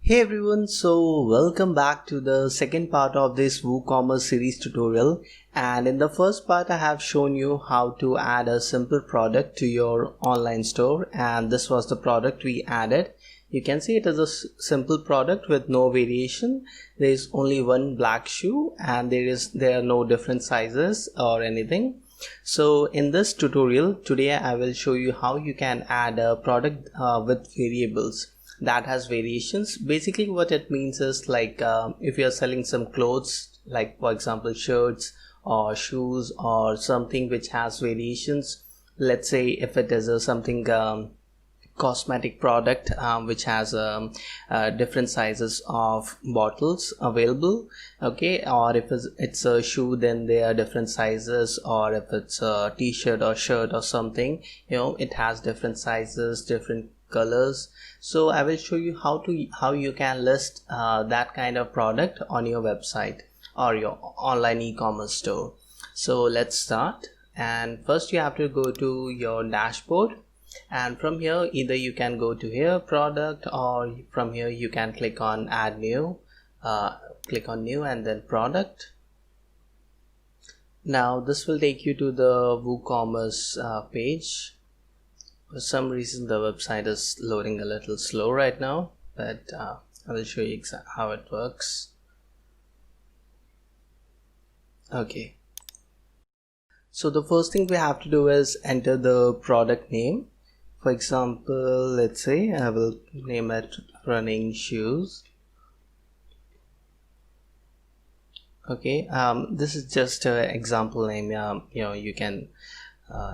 Hey everyone, so welcome back to the second part of this WooCommerce series tutorial, and in the first part I have shown you how to add a simple product to your online store, and this was the product we added. You can see it is a simple product with no variation. There is only one black shoe and there are no different sizes or anything. So in this tutorial today I will show you how you can add a product with variables that has variations. Basically what it means is like if you are selling some clothes, like for example shirts or shoes or something which has variations. Let's say if it is something cosmetic product which has different sizes of bottles available, okay, or if it's a shoe, then there are different sizes, or if it's a t-shirt or shirt or something, it has different sizes, different colors. So I will show you how you can list that kind of product on your website or your online e-commerce store. So let's start, and first you have to go to your dashboard, and from here either you can go to here product, or from here you can click on add new, click on new and then product. Now this will take you to the WooCommerce page. For some reason the website is loading a little slow right now, but I will show you how it works. Okay, so the first thing we have to do is enter the product name. For example, let's say I will name it running shoes. Okay, this is just an example name. You can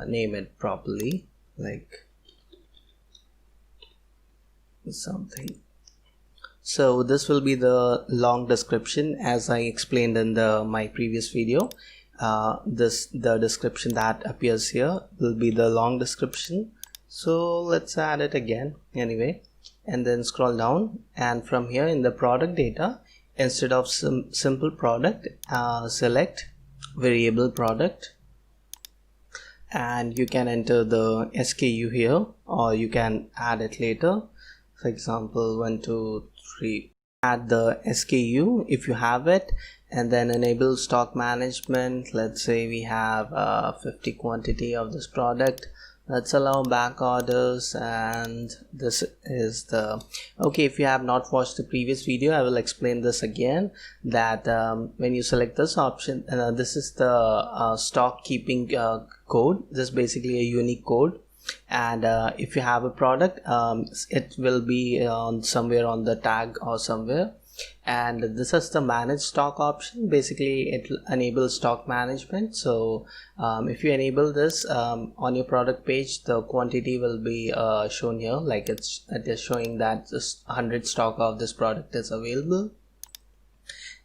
name it properly, like something. So this will be the long description, as I explained in my previous video. The description that appears here will be the long description. So let's add it again anyway, and then scroll down, and from here in the product data, instead of simple product, select variable product, and you can enter the SKU here, or you can add it later. For example 1 2 3, add the SKU if you have it, and then enable stock management. Let's say we have 50 quantity of this product. Let's allow back orders, and this is the okay. If you have not watched the previous video, I will explain this again, that when you select this option, this is the stock keeping code. This is basically a unique code, and if you have a product, it will be somewhere on the tag or somewhere. And this is the manage stock option. Basically it enables stock management. So if you enable this on your product page, the quantity will be shown here, like it is showing that just 100 stock of this product is available.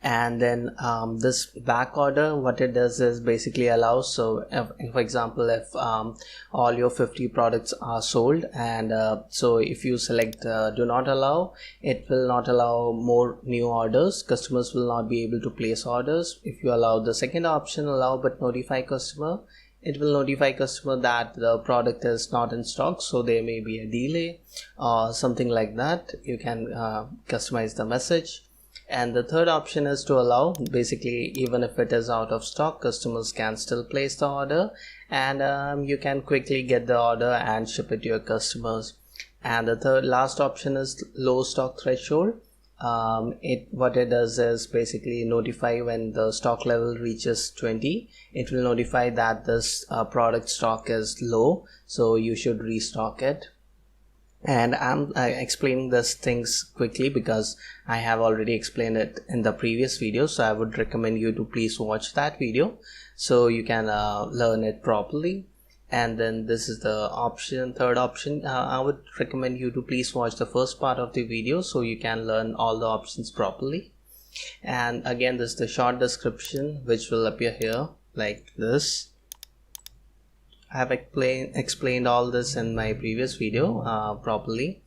And then this back order, what it does is basically allows, so if, for example, if all your 50 products are sold, and so if you select do not allow, it will not allow more new orders. Customers will not be able to place orders. If you allow the second option, allow but notify customer, it will notify customer that the product is not in stock, so there may be a delay or something like that. You can customize the message. And the third option is to allow. Basically, even if it is out of stock, customers can still place the order, and you can quickly get the order and ship it to your customers. And the last option is low stock threshold. What it does is basically notify when the stock level reaches 20. It will notify that this product stock is low, so you should restock it. And I'm explaining these things quickly because I have already explained it in the previous video, so I would recommend you to please watch that video so you can learn it properly. And then this is the third option. I would recommend you to please watch the first part of the video so you can learn all the options properly. And again, this is the short description which will appear here like this. I have explained all this in my previous video properly.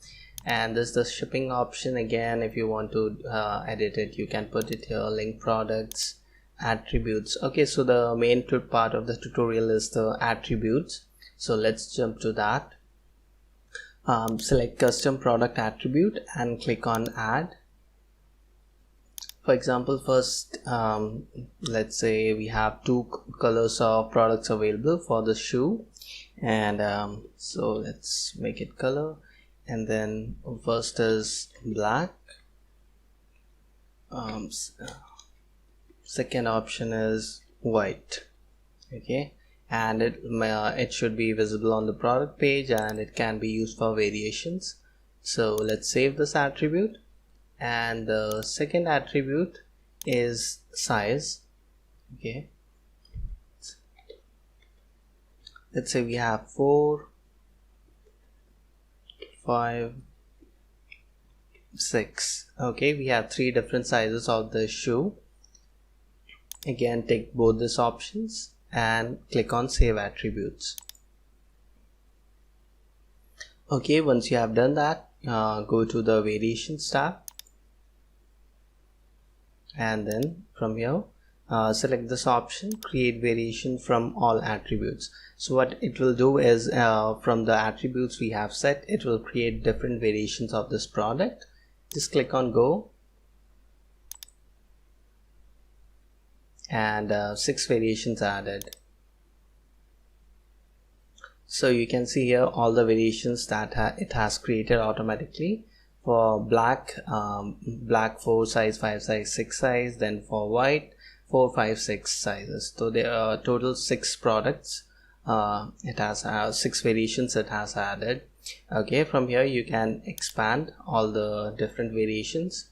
And this is the shipping option. Again, if you want to edit it, you can put it here, link products, attributes. Okay, so the main part of the tutorial is the attributes, so let's jump to that. Select custom product attribute and click on add. For example, first let's say we have two colors of products available for the shoe, and so let's make it color, and then first is black, second option is white. Okay, and it should be visible on the product page, and it can be used for variations. So let's save this attribute. And the second attribute is size. Okay, let's say we have 4, 5, 6. Okay, we have 3 different sizes of the shoe. Again, take both these options and click on save attributes. Okay, once you have done that, go to the variations tab, and then from here select this option, create variation from all attributes. So what it will do is from the attributes we have set, it will create different variations of this product. Just click on go, and 6 variations added. So you can see here all the variations that it has created automatically. For black, black 4 size, 5 size, 6 size, then for white 4, 5, 6 sizes. So there are total 6 products. It has 6 variations it has added. Okay, from here you can expand all the different variations,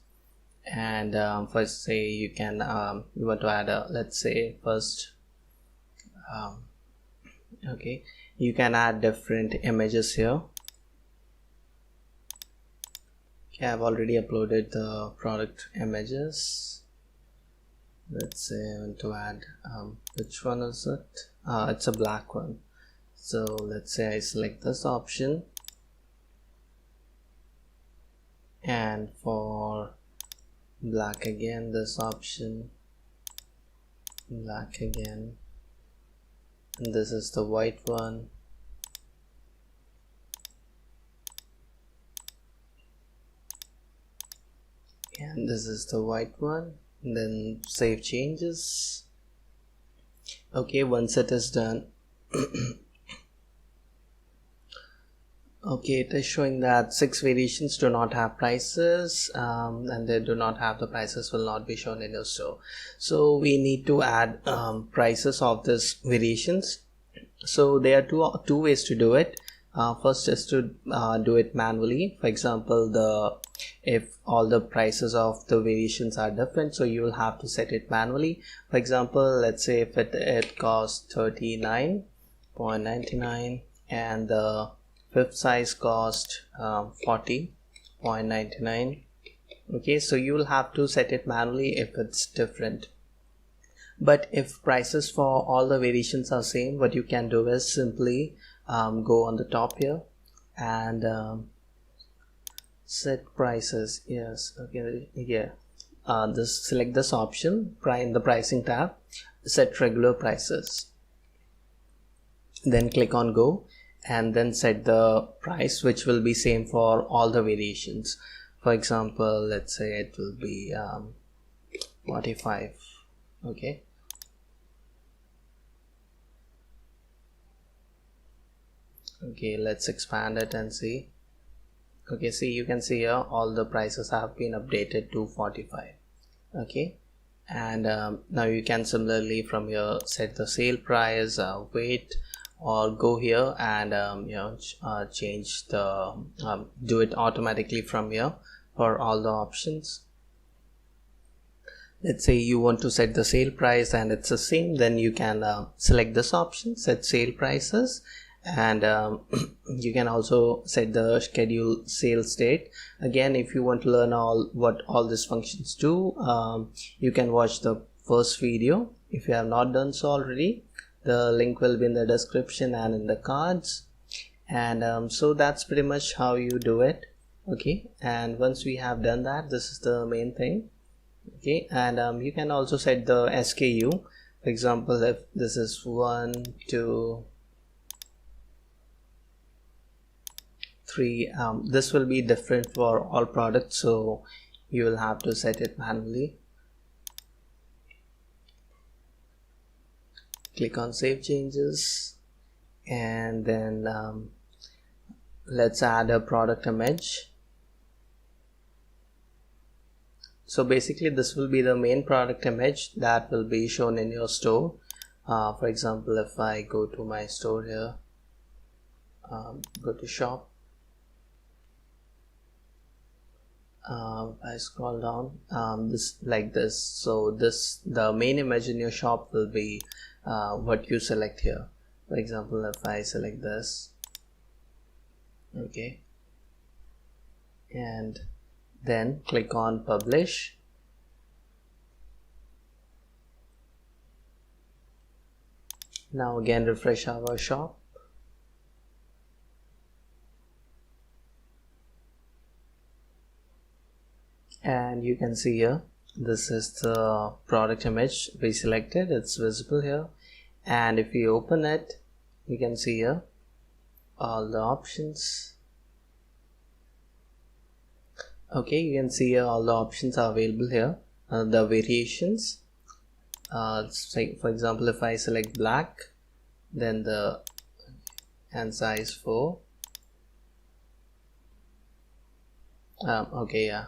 and first say you can you want to add a, let's say first okay, you can add different images here. Okay, I've already uploaded the product images. Let's say I want to add which one is it? It's a black one. So let's say I select this option, and for black again this option, black again, and this is the white one, and this is the white one. And then save changes. Okay, once it is done okay, it is showing that 6 variations do not have prices, and they do not have the prices will not be shown in your store. So we need to add prices of these variations. So there are two ways to do it. First is to do it manually. For example, if all the prices of the variations are different, so you will have to set it manually. For example, let's say if it costs 39.99 and the 5th size cost 40.99. okay, so you will have to set it manually if it's different. But if prices for all the variations are same, what you can do is simply go on the top here and set prices. Yes, okay, yeah, select this option in the pricing tab, set regular prices, then click on go, and then set the price which will be same for all the variations. For example, let's say it will be 45. okay, let's expand it and see. Okay, see, you can see here all the prices have been updated to 45. okay, and now you can similarly from here set the sale price, weight, or go here and change the do it automatically from here for all the options. Let's say you want to set the sale price and it's the same, then you can select this option, set sale prices, and you can also set the schedule sales date. Again, if you want to learn what all these functions do, you can watch the first video if you have not done so already. The link will be in the description and in the cards. And so that's pretty much how you do it. Okay, and once we have done that, this is the main thing. Okay, and you can also set the SKU. For example, if this is 1, 2, 3, this will be different for all products, so you will have to set it manually. click on save changes, and then let's add a product image. So basically this will be the main product image that will be shown in your store. For example, if I go to my store here, go to shop, I scroll down, this like this. So the main image in your shop will be what you select here. For example, if I select this, okay, and then click on publish. Now again refresh our shop, and you can see here this is the product image we selected. It's visible here, and if you open it, you can see here all the options. Okay, you can see here all the options are available here. The variations, say for example, if I select black, then the and size 4. Okay, yeah,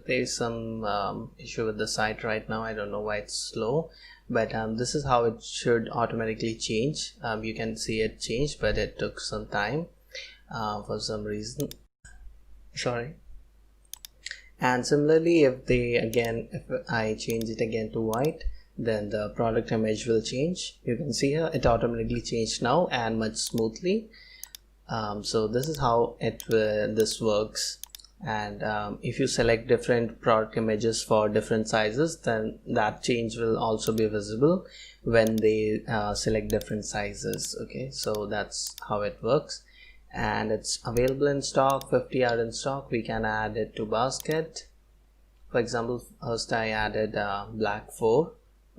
there's some issue with the site right now. I don't know why it's slow, but this is how it should automatically change. You can see it changed, but it took some time for some reason. Sorry. And similarly, if I change it again to white, then the product image will change. You can see here it automatically changed now and much smoothly. So this is how this works. And if you select different product images for different sizes, then that change will also be visible when they select different sizes. Okay, so that's how it works, and it's available in stock. 50 are in stock. We can add it to basket. For example, first I added black 4.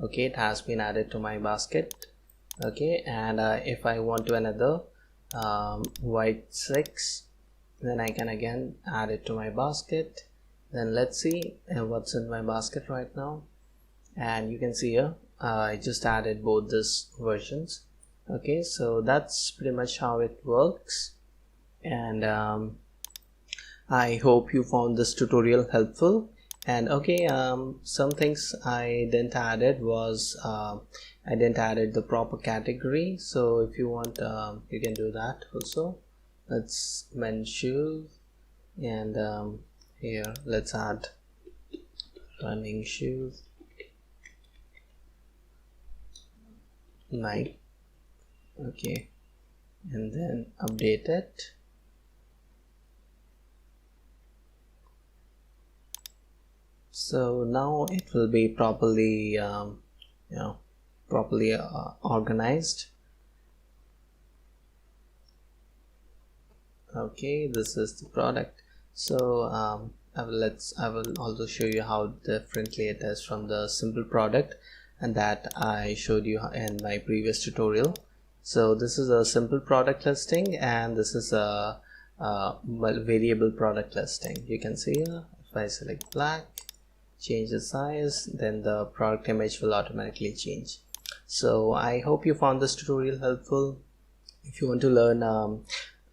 Okay, it has been added to my basket. Okay, and if I want to another white 6, then I can again add it to my basket. Then let's see what's in my basket right now, and you can see here I just added both these versions. Okay, so that's pretty much how it works, and I hope you found this tutorial helpful. And okay, some things I didn't added was I didn't added the proper category. So if you want, you can do that also. Let's men's shoes, and here let's add running shoes, Nike. Okay, and then update it. So now it will be properly organized. Okay, this is the product. So I will also show you how differently it is from the simple product and that I showed you in my previous tutorial. So this is a simple product listing, and this is a variable product listing. You can see here, if I select black, change the size, then the product image will automatically change. So I hope you found this tutorial helpful. If you want to learn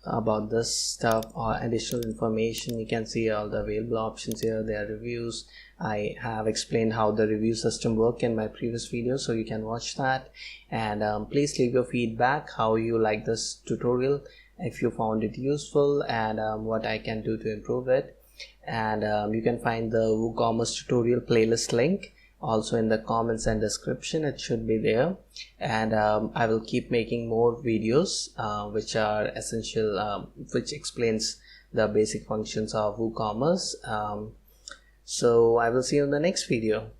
about this stuff or additional information, you can see all the available options here. There are reviews. I have explained how the review system work in my previous video, so you can watch that. And please leave your feedback, how you like this tutorial, if you found it useful, and what I can do to improve it. And you can find the Woo Commerce tutorial playlist link also in the comments and description. It should be there, and I will keep making more videos which are essential, which explains the basic functions of Woo Commerce. So I will see you in the next video.